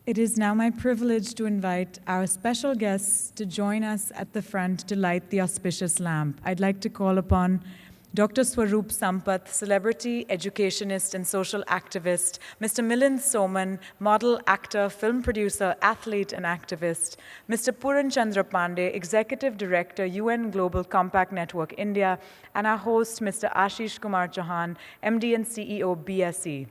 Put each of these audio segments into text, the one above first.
It is now my privilege to invite our special guests to join us at the front to light the auspicious lamp. I'd like to call upon Dr. Swaroop Sampath, celebrity, educationist, and social activist, Mr. Milind Soman, model, actor, film producer, athlete, and activist, Mr. Puran Chandra Pandey, executive director, UN Global Compact Network India, and our host, Mr. Ashish Kumar Chauhan, MD and CEO, BSE.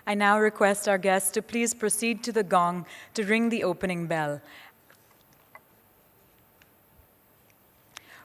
I now request our guests to please proceed to the gong to ring the opening bell.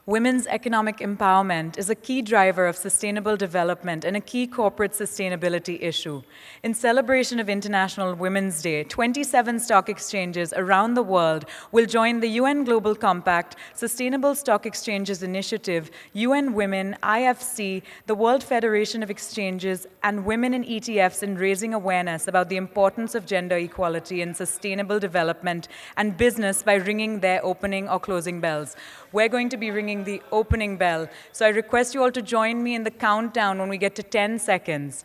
Women's economic empowerment is a key driver of sustainable development and a key corporate sustainability issue. In celebration of International Women's Day, 27 stock exchanges around the world will join the UN Global Compact, Sustainable Stock Exchanges Initiative, UN Women, IFC, the World Federation of Exchanges, and women in ETFs in raising awareness about the importance of gender equality in sustainable development and business by ringing their opening or closing bells. We're going to be ringing the opening bell. So I request you all to join me in the countdown when we get to 10 seconds.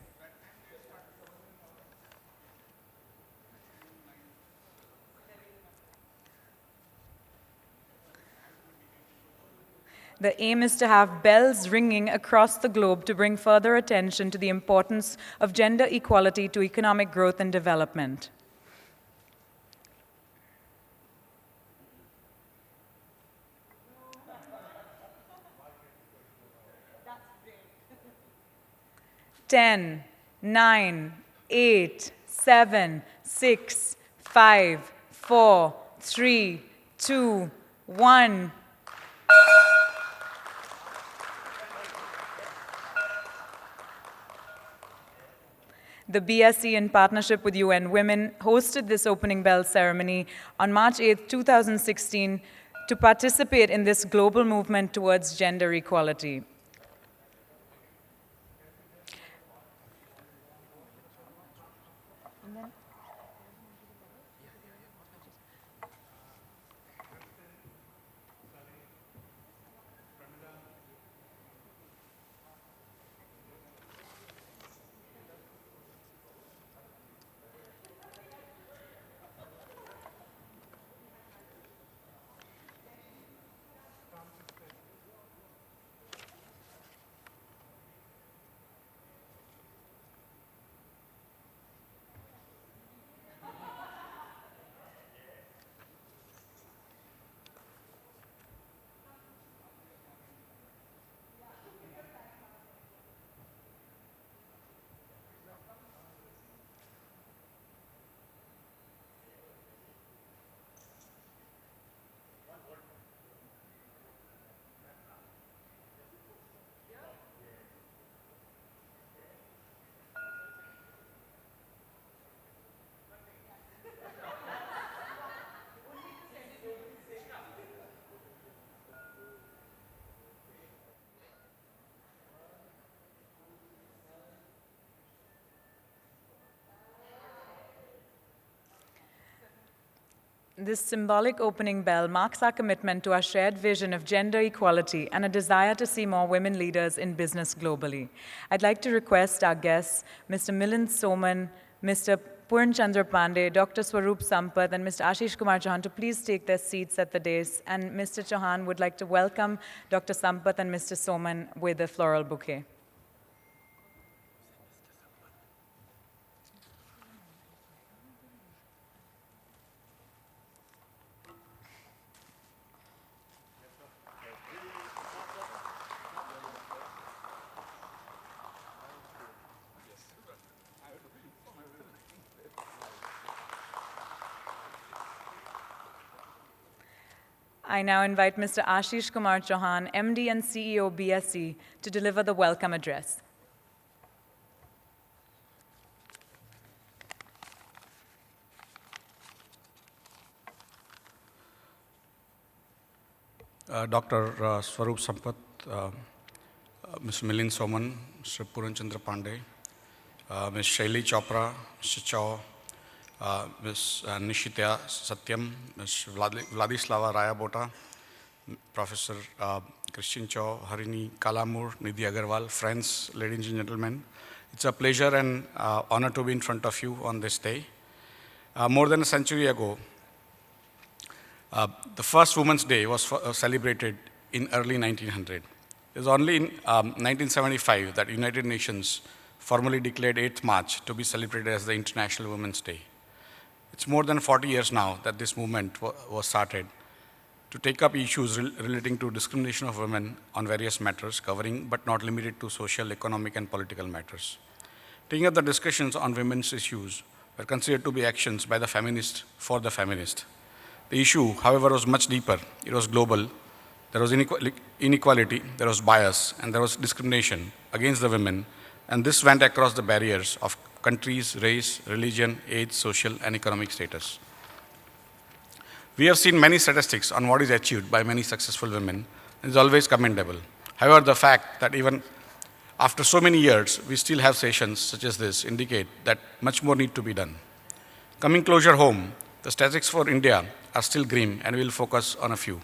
The aim is to have bells ringing across the globe to bring further attention to the importance of gender equality to economic growth and development. 10, 9, 8, 7, 6, 5, 4, 3, 2, 1. The BSE, in partnership with UN Women, hosted this opening bell ceremony on March 8, 2016, to participate in this global movement towards gender equality. This symbolic opening bell marks our commitment to our shared vision of gender equality and a desire to see more women leaders in business globally. I'd like to request our guests, Mr. Milind Soman, Mr. Puran Chandra Pandey, Dr. Swaroop Sampath, and Mr. Ashish Kumar Chauhan to please take their seats at the dais. And Mr. Chauhan would like to welcome Dr. Sampath and Mr. Soman with a floral bouquet. I now invite Mr. Ashish Kumar Chauhan, MD and CEO, BSE, to deliver the welcome address. Dr. Swarup Sampath, Mr. Milind Soman, Mr. Puran Chandra Pandey, Ms. Shaili Chopra, Mr. Chaw, Ms. Nishitya Satyam, Ms. Vladislava Rayabota, Professor Christian Chaw, Harini Kalamur, Nidhi Agarwal, friends, ladies and gentlemen. It's a pleasure and honor to be in front of you on this day. More than a century ago, the first Women's Day was celebrated in early 1900. It was only in 1975 that United Nations formally declared 8th March to be celebrated as the International Women's Day. It's more than 40 years now that this movement was started to take up issues relating to discrimination of women on various matters, covering but not limited to social, economic, and political matters. Taking up the discussions on women's issues were considered to be actions by the feminists for the feminist. The issue, however, was much deeper. It was global. There was inequality, there was bias, and there was discrimination against the women, and this went across the barriers of countries, race, religion, age, social, and economic status. We have seen many statistics on what is achieved by many successful women. It is always commendable. However, the fact that even after so many years, we still have sessions such as this indicate that much more need to be done. Coming closer home, the statistics for India are still grim, and we will focus on a few.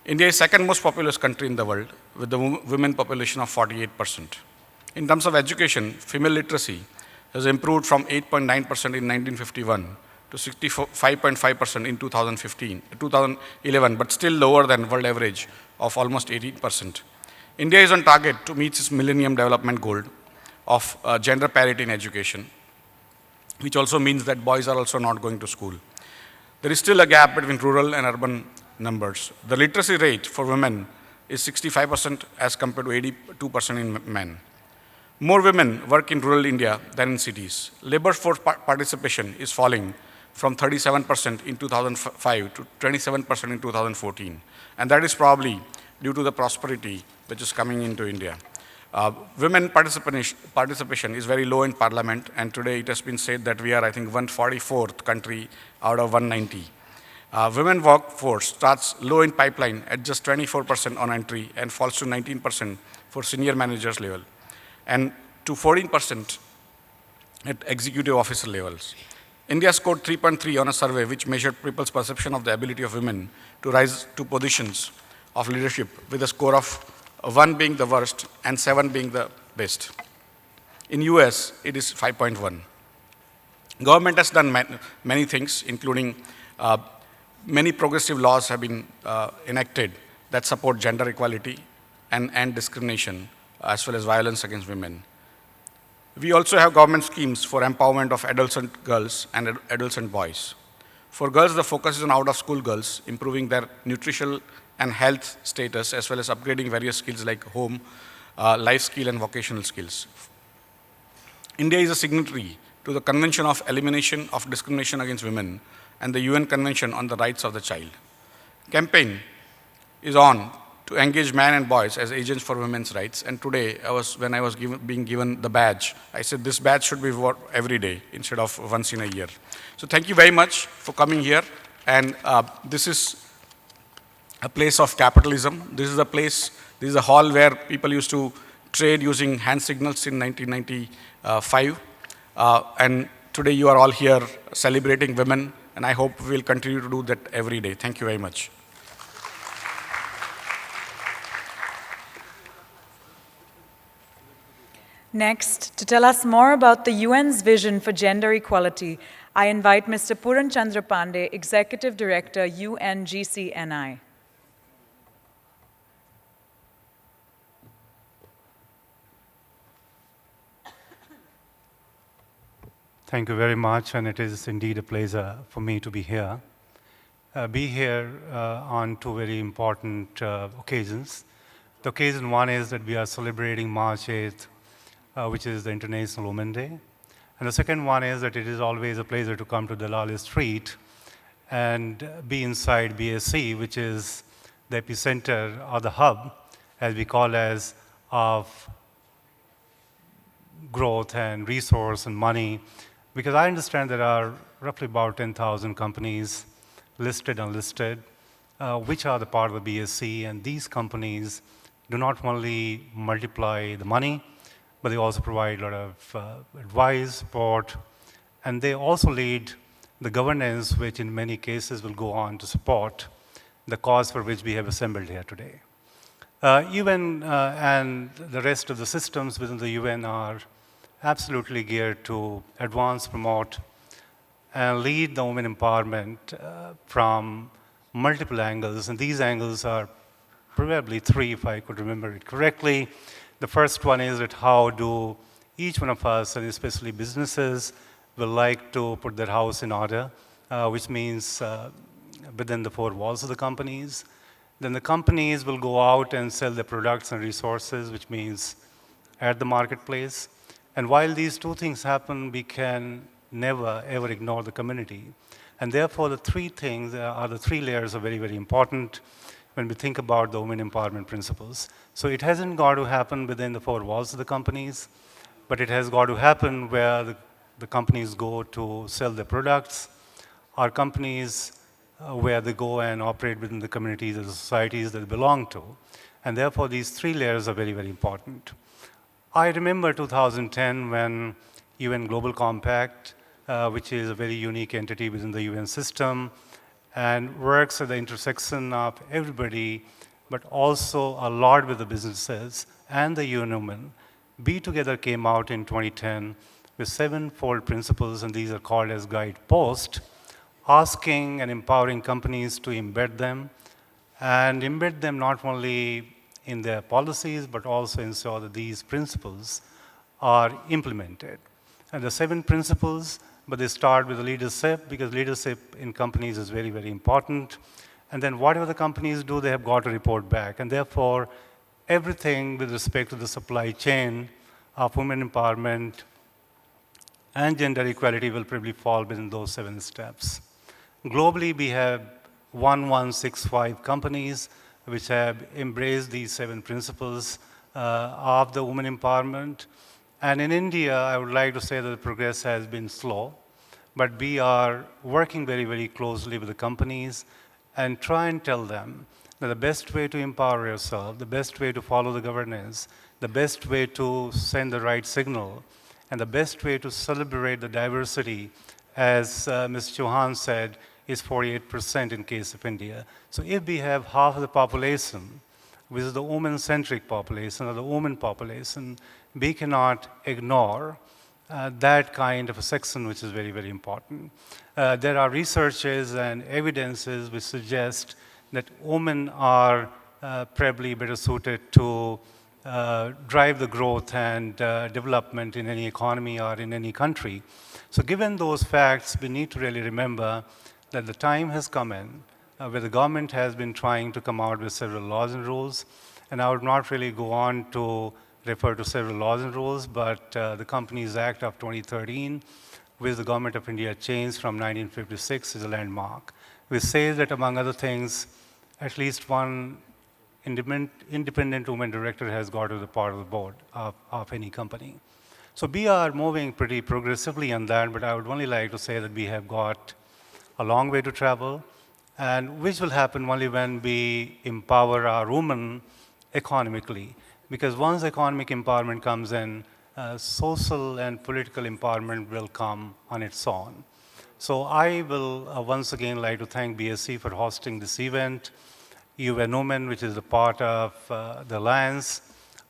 India is the second most populous country in the world, with the women population of 48%. In terms of education, female literacy has improved from 8.9% in 1951 to 65.5% in 2011, but still lower than world average of almost 18%. India is on target to meet its Millennium Development Goal of gender parity in education, which also means that boys are also not going to school. There is still a gap between rural and urban numbers. The literacy rate for women is 65% as compared to 82% in men. More women work in rural India than in cities. Labor force participation is falling from 37% in 2005 to 27% in 2014. And that is probably due to the prosperity which is coming into India. Women participation is very low in parliament, and today it has been said that we are, I think, 144th country out of 190. Women workforce starts low in pipeline at just 24% on entry and falls to 19% for senior managers level, and to 14% at executive officer levels. India scored 3.3 on a survey which measured people's perception of the ability of women to rise to positions of leadership, with a score of 1 being the worst and 7 being the best. In US, it is 5.1. Government has done many things, including many progressive laws have been enacted that support gender equality and discrimination, as well as violence against women. We also have government schemes for empowerment of adolescent girls and adolescent boys. For girls, the focus is on out-of-school girls, improving their nutritional and health status, as well as upgrading various skills like home, life skill, and vocational skills. India is a signatory to the Convention of Elimination of Discrimination Against Women and the UN Convention on the Rights of the Child. Campaign is on to engage men and boys as agents for women's rights. And today, when I was being given the badge, I said this badge should be worn every day instead of once in a year. So thank you very much for coming here. And this is a place of capitalism. This is a hall where people used to trade using hand signals in 1995. And today you are all here celebrating women, and I hope we'll continue to do that every day. Thank you very much. Next, to tell us more about the UN's vision for gender equality, I invite Mr. Puran Chandra Pandey, Executive Director, UNGCNI. Thank you very much, and it is indeed a pleasure for me to be here. On two very important occasions. The occasion one is that we are celebrating March 8th, which is the International Women's Day. And the second one is that it is always a pleasure to come to Dalali Street and be inside BSE, which is the epicenter or the hub, as we call as, of growth and resource and money. Because I understand there are roughly about 10,000 companies, listed and unlisted, which are the part of the BSE, and these companies do not only multiply the money, but they also provide a lot of advice, support, and they also lead the governance, which in many cases will go on to support the cause for which we have assembled here today. UN and the rest of the systems within the UN are absolutely geared to advance, promote, and lead the women empowerment from multiple angles. And these angles are probably three, if I could remember it correctly. The first one is that how do each one of us, and especially businesses, will like to put their house in order, which means within the four walls of the companies. Then the companies will go out and sell their products and resources, which means at the marketplace. And while these two things happen, we can never, ever ignore the community. And therefore, the three things are the three layers are very, very important when we think about the women empowerment principles. So it hasn't got to happen within the four walls of the companies, but it has got to happen where the companies go to sell their products, or companies where they go and operate within the communities or the societies that they belong to. And therefore, these three layers are very, very important. I remember 2010 when UN Global Compact, which is a very unique entity within the UN system, and works at the intersection of everybody, but also a lot with the businesses and the UN women. Be Together came out in 2010 with 7-fold principles, and these are called as guideposts, asking and empowering companies to embed them, and embed them not only in their policies, but also ensure that these principles are implemented. And the 7 principles, but they start with the leadership, because leadership in companies is very, very important. And then whatever the companies do, they have got to report back. And therefore, everything with respect to the supply chain of women empowerment and gender equality will probably fall within those 7 steps. Globally, we have 1165 companies which have embraced these 7 principles of the women empowerment. And in India, I would like to say that the progress has been slow, but we are working very, very closely with the companies and try and tell them that the best way to empower yourself, the best way to follow the governance, the best way to send the right signal, and the best way to celebrate the diversity, as Ms. Chauhan said, is 48% in case of India. So if we have half of the population, which is the woman-centric population or the woman population, we cannot ignore that kind of a section, which is very, very important. There are researches and evidences which suggest that women are probably better suited to drive the growth and development in any economy or in any country. So given those facts, we need to really remember that the time has come in where the government has been trying to come out with several laws and rules. And I would not really go on to refer to several laws and rules, but the Companies Act of 2013, which the Government of India changed from 1956, is a landmark, which says that, among other things, at least one independent woman director has got to the part of the board of any company. So we are moving pretty progressively on that, but I would only like to say that we have got a long way to travel, and which will happen only when we empower our women economically. Because once economic empowerment comes in, social and political empowerment will come on its own. So I will once again like to thank BSE for hosting this event, UN Women, which is a part of the Alliance,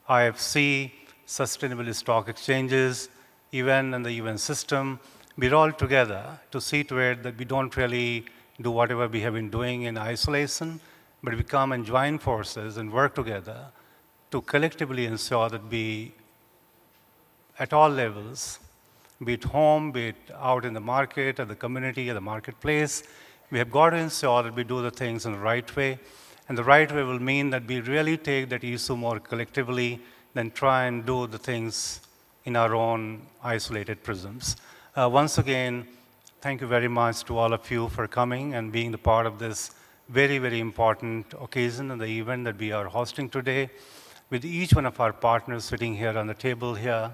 IFC, Sustainable Stock Exchanges, UN and the UN system. We're all together to see to it that we don't really do whatever we have been doing in isolation, but we come and join forces and work together to collectively ensure that we, at all levels, be it home, be it out in the market, at the community, at the marketplace, we have got to ensure that we do the things in the right way. And the right way will mean that we really take that issue more collectively than try and do the things in our own isolated prisms. Once again, Thank you very much to all of you for coming and being the part of this very, very important occasion and the event that we are hosting today with each one of our partners sitting here on the table here,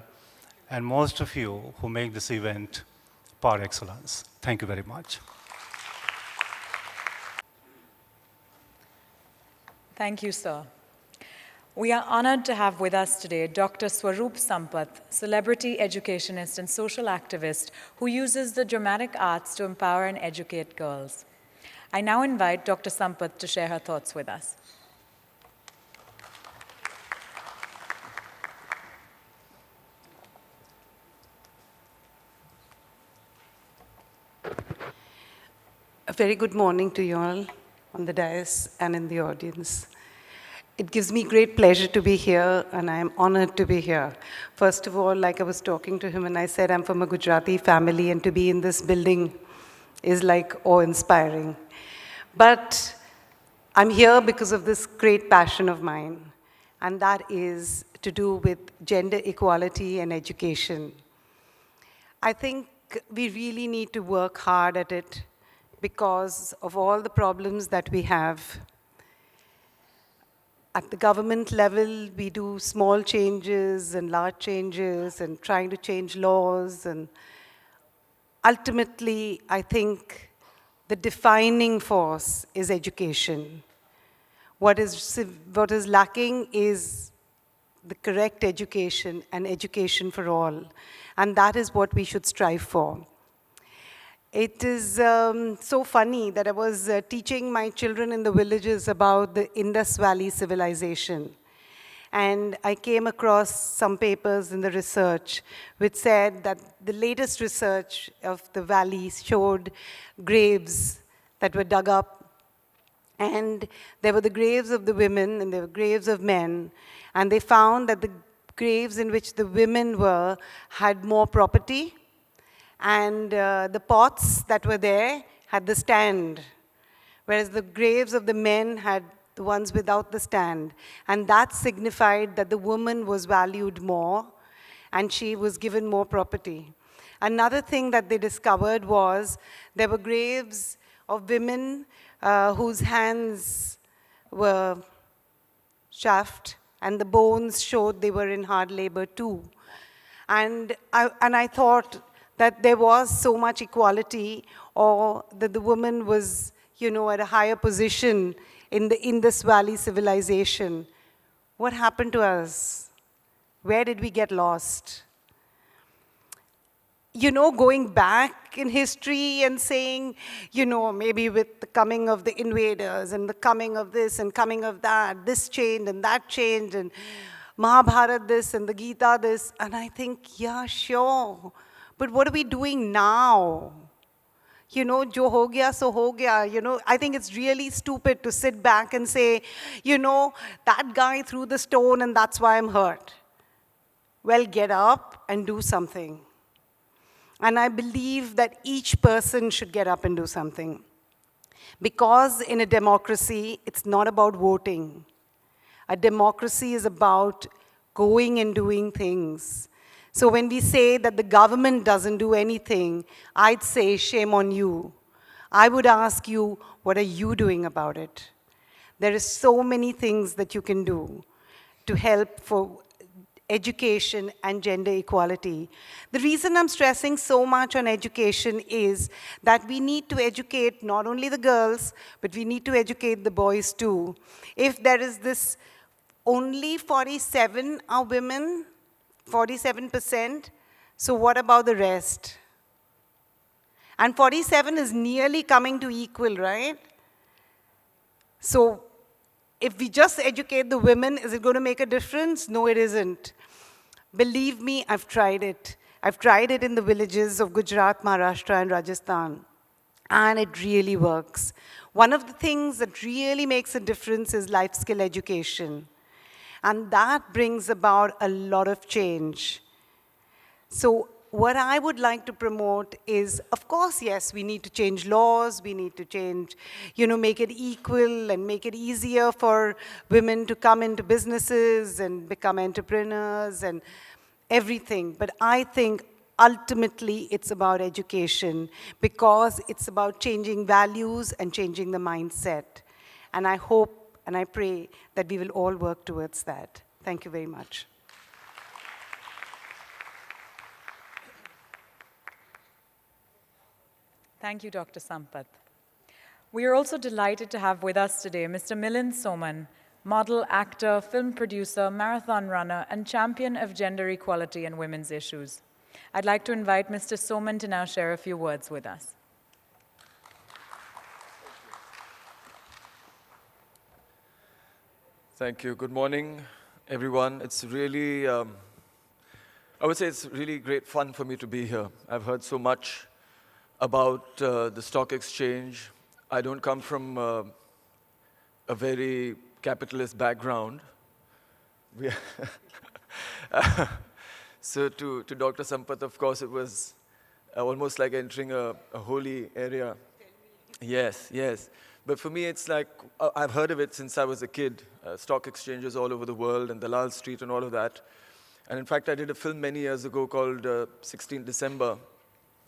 and most of you who make this event par excellence. Thank you very much. Thank you, sir. We are honored to have with us today Dr. Swaroop Sampath, celebrity educationist and social activist who uses the dramatic arts to empower and educate girls. I now invite Dr. Sampath to share her thoughts with us. A very good morning to you all on the dais and in the audience. It gives me great pleasure to be here, and I am honored to be here. First of all, like I was talking to him, and I said I'm from a Gujarati family, and to be in this building is like awe-inspiring. But I'm here because of this great passion of mine, and that is to do with gender equality and education. I think we really need to work hard at it because of all the problems that we have. At the government level, we do small changes and large changes and trying to change laws. And ultimately, I think the defining force is education. What is lacking is the correct education and education for all. And that is what we should strive for. It is so funny that I was teaching my children in the villages about the Indus Valley civilization. And I came across some papers in the research which said that the latest research of the valley showed graves that were dug up. And there were the graves of the women and there were graves of men. And they found that the graves in which the women were had more property. And the pots that were there had the stand, whereas the graves of the men had the ones without the stand. And that signified that the woman was valued more and she was given more property. Another thing that they discovered was there were graves of women whose hands were chafed and the bones showed they were in hard labor too. And I thought that there was so much equality, or that the woman was, at a higher position in the Indus Valley civilization. What happened to us? Where did we get lost? Going back in history and saying, maybe with the coming of the invaders and the coming of this and coming of that, this changed and that changed, and Mahabharata this and the Gita this, and I think, yeah, sure. But what are we doing now? Jo ho gaya, so ho gaya. I think it's really stupid to sit back and say, that guy threw the stone and that's why I'm hurt. Well, get up and do something. And I believe that each person should get up and do something. Because in a democracy, it's not about voting. A democracy is about going and doing things. So when we say that the government doesn't do anything, I'd say shame on you. I would ask you, what are you doing about it? There is so many things that you can do to help for education and gender equality. The reason I'm stressing so much on education is that we need to educate not only the girls, but we need to educate the boys too. If there is this, only 47 are women, 47%, so what about the rest? And 47 is nearly coming to equal, right? So if we just educate the women, is it going to make a difference? No, it isn't. Believe me, I've tried it. I've tried it in the villages of Gujarat, Maharashtra, and Rajasthan. And it really works. One of the things that really makes a difference is life skill education. And that brings about a lot of change. So what I would like to promote is, of course, yes, we need to change laws, we need to change, make it equal and make it easier for women to come into businesses and become entrepreneurs and everything. But I think ultimately it's about education, because it's about changing values and changing the mindset. And I hope and I pray that we will all work towards that. Thank you very much. Thank you, Dr. Sampath. We are also delighted to have with us today Mr. Milind Soman, model, actor, film producer, marathon runner, and champion of gender equality and women's issues. I'd like to invite Mr. Soman to now share a few words with us. Thank you. Good morning, everyone. It's really, I would say it's really great fun for me to be here. I've heard so much about the stock exchange. I don't come from a very capitalist background. So to Dr. Sampath, of course, it was almost like entering a holy area. Yes, yes. But for me, it's like, I've heard of it since I was a kid. Stock exchanges all over the world and Dalal Street and all of that. And in fact, I did a film many years ago called 16 December,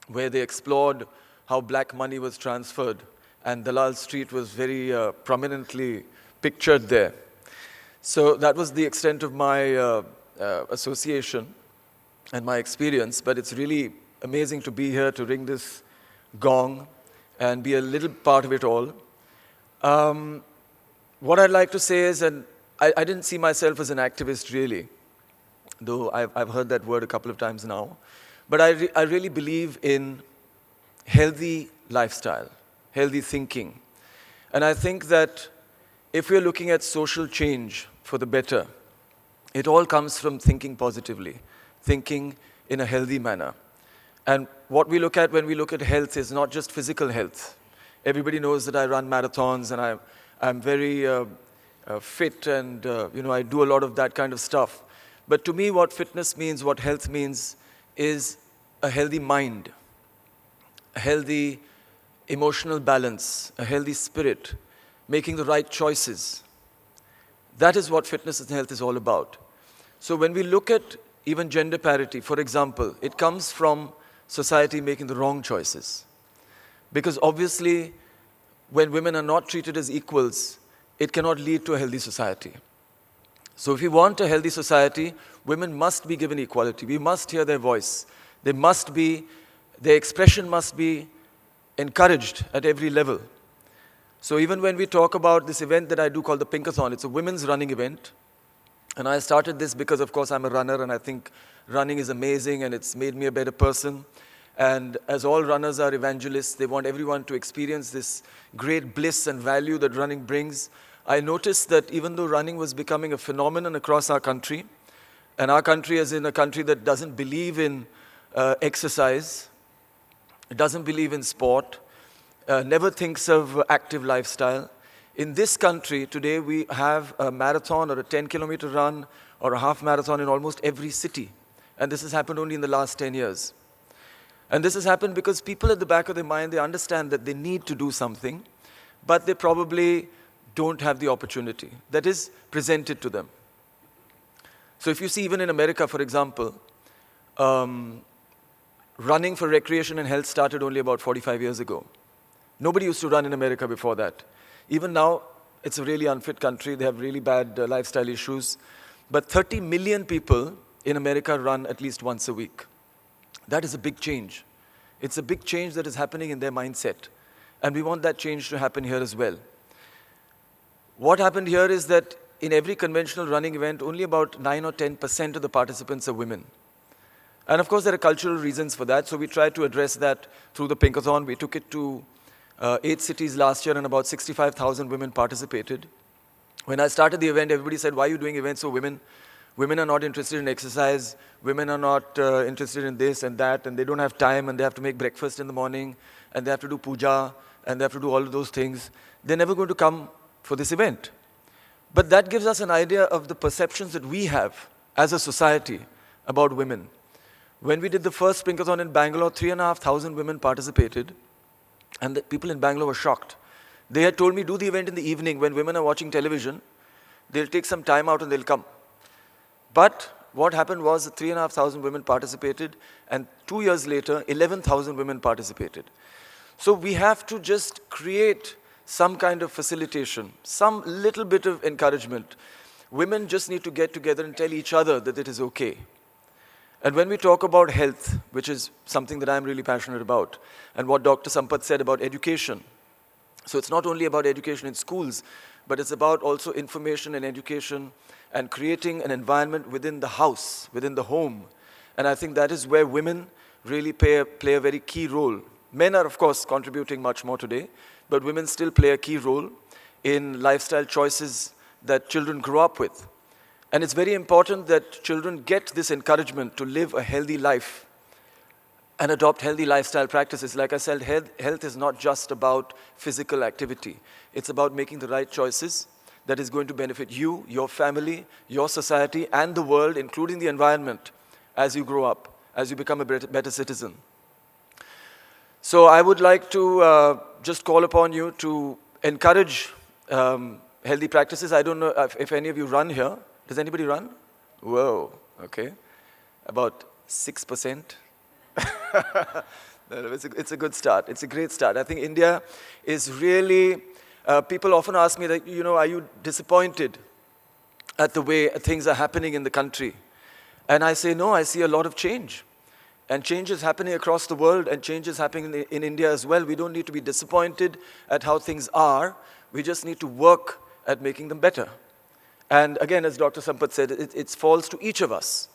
where they explored how black money was transferred. And Dalal Street was very prominently pictured there. So that was the extent of my association and my experience. But it's really amazing to be here to ring this gong and be a little part of it all. What I'd like to say is, and I didn't see myself as an activist really, though I've heard that word a couple of times now. But I really believe in healthy lifestyle, healthy thinking. And I think that if we're looking at social change for the better, it all comes from thinking positively, thinking in a healthy manner. And what we look at when we look at health is not just physical health. Everybody knows that I run marathons and I'm very fit and I do a lot of that kind of stuff. But to me, what fitness means, what health means, is a healthy mind, a healthy emotional balance, a healthy spirit, making the right choices. That is what fitness and health is all about. So when we look at even gender parity, for example, it comes from society making the wrong choices. Because obviously, when women are not treated as equals, it cannot lead to a healthy society. So if we want a healthy society, women must be given equality. We must hear their voice. Their expression must be encouraged at every level. So even when we talk about this event that I do called the Pinkathon, it's a women's running event. And I started this because, of course, I'm a runner and I think running is amazing and it's made me a better person. And as all runners are evangelists, they want everyone to experience this great bliss and value that running brings. I noticed that even though running was becoming a phenomenon across our country, and our country is in a country that doesn't believe in exercise, it doesn't believe in sport, never thinks of active lifestyle. In this country, today we have a marathon or a 10-kilometer run or a half marathon in almost every city. And this has happened only in the last 10 years. And this has happened because people at the back of their mind, they understand that they need to do something, but they probably don't have the opportunity that is presented to them. So if you see even in America, for example, running for recreation and health started only about 45 years ago. Nobody used to run in America before that. Even now, it's a really unfit country. They have really bad lifestyle issues. But 30 million people in America run at least once a week. That is a big change. It's a big change that is happening in their mindset. And we want that change to happen here as well. What happened here is that in every conventional running event, only about 9 or 10% of the participants are women. And of course, there are cultural reasons for that. So we tried to address that through the Pinkathon. We took it to 8 cities last year and about 65,000 women participated. When I started the event, everybody said, why are you doing events for women? Women are not interested in exercise. Women are not interested in this and that, and they don't have time, and they have to make breakfast in the morning, and they have to do puja, and they have to do all of those things. They're never going to come for this event. But that gives us an idea of the perceptions that we have as a society about women. When we did the first Pinkathon in Bangalore, 3,500 women participated, and the people in Bangalore were shocked. They had told me, do the event in the evening when women are watching television. They'll take some time out and they'll come. But What happened was that 3,500 women participated, and 2 years later, 11,000 women participated. So we have to just create some kind of facilitation, some little bit of encouragement. Women just need to get together and tell each other that it is okay. And when we talk about health, which is something that I'm really passionate about, and what Dr. Sampath said about education, so it's not only about education in schools, but it's about also information and education and creating an environment within the house, within the home. And I think that is where women really play a very key role. Men are, of course, contributing much more today, but women still play a key role in lifestyle choices that children grow up with. And it's very important that children get this encouragement to live a healthy life and adopt healthy lifestyle practices. Like I said, health is not just about physical activity. It's about making the right choices that is going to benefit you, your family, your society, and the world, including the environment, as you grow up, as you become a better citizen. So I would like to just call upon you to encourage healthy practices. I don't know if any of you run here. Does anybody run? Whoa, okay. About 6%. It's a good start. It's a great start. I think India is really, people often ask me, that, are you disappointed at the way things are happening in the country? And I say, no, I see a lot of change. And change is happening across the world, and change is happening in India as well. We don't need to be disappointed at how things are. We just need to work at making them better. And again, as Dr. Sampath said, it falls to each of us,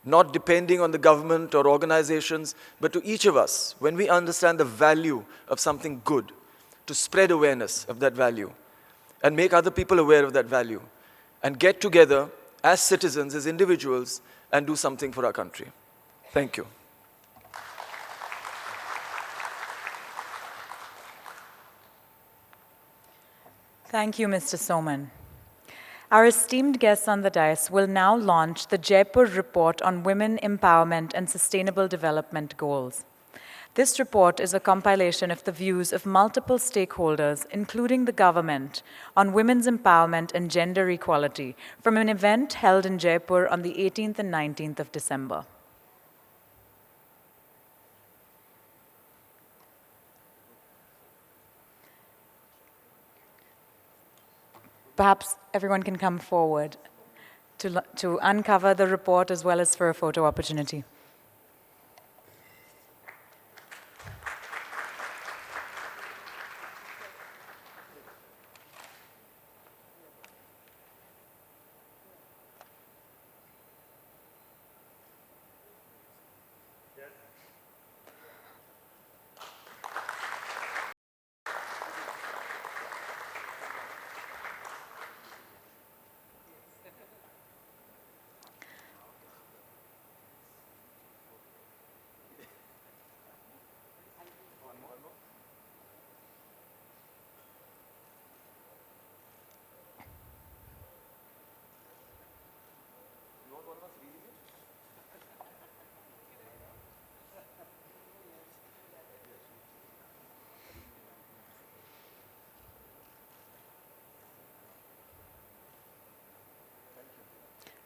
not depending on the government or organizations, but to each of us, when we understand the value of something good, to spread awareness of that value and make other people aware of that value and get together as citizens, as individuals, and do something for our country. Thank you. Thank you, Mr. Soman. Our esteemed guests on the dais will now launch the Jaipur Report on Women Empowerment and Sustainable Development Goals. This report is a compilation of the views of multiple stakeholders, including the government, on women's empowerment and gender equality from an event held in Jaipur on the 18th and 19th of December. Perhaps everyone can come forward to uncover the report as well as for a photo opportunity.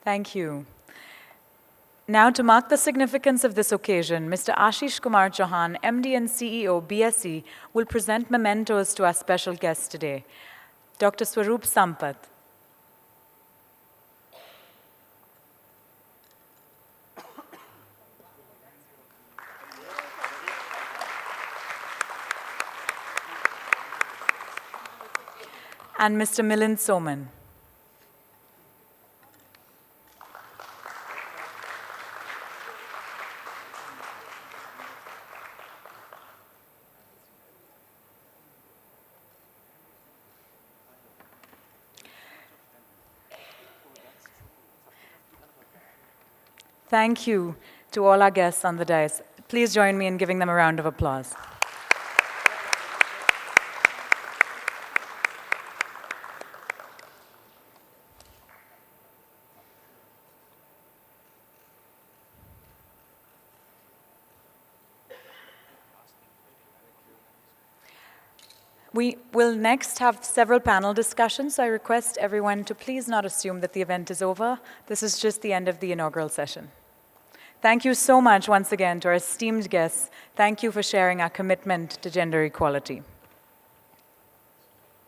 Thank you. Now, to mark the significance of this occasion, Mr. Ashish Kumar Chauhan, MD and CEO, BSE, will present mementos to our special guests today. Dr. Swaroop Sampath. And Mr. Milind Soman. Thank you to all our guests on the dais. Please join me in giving them a round of applause. We will next have several panel discussions, so I request everyone to please not assume that the event is over. This is just the end of the inaugural session. Thank you so much once again to our esteemed guests. Thank you for sharing our commitment to gender equality.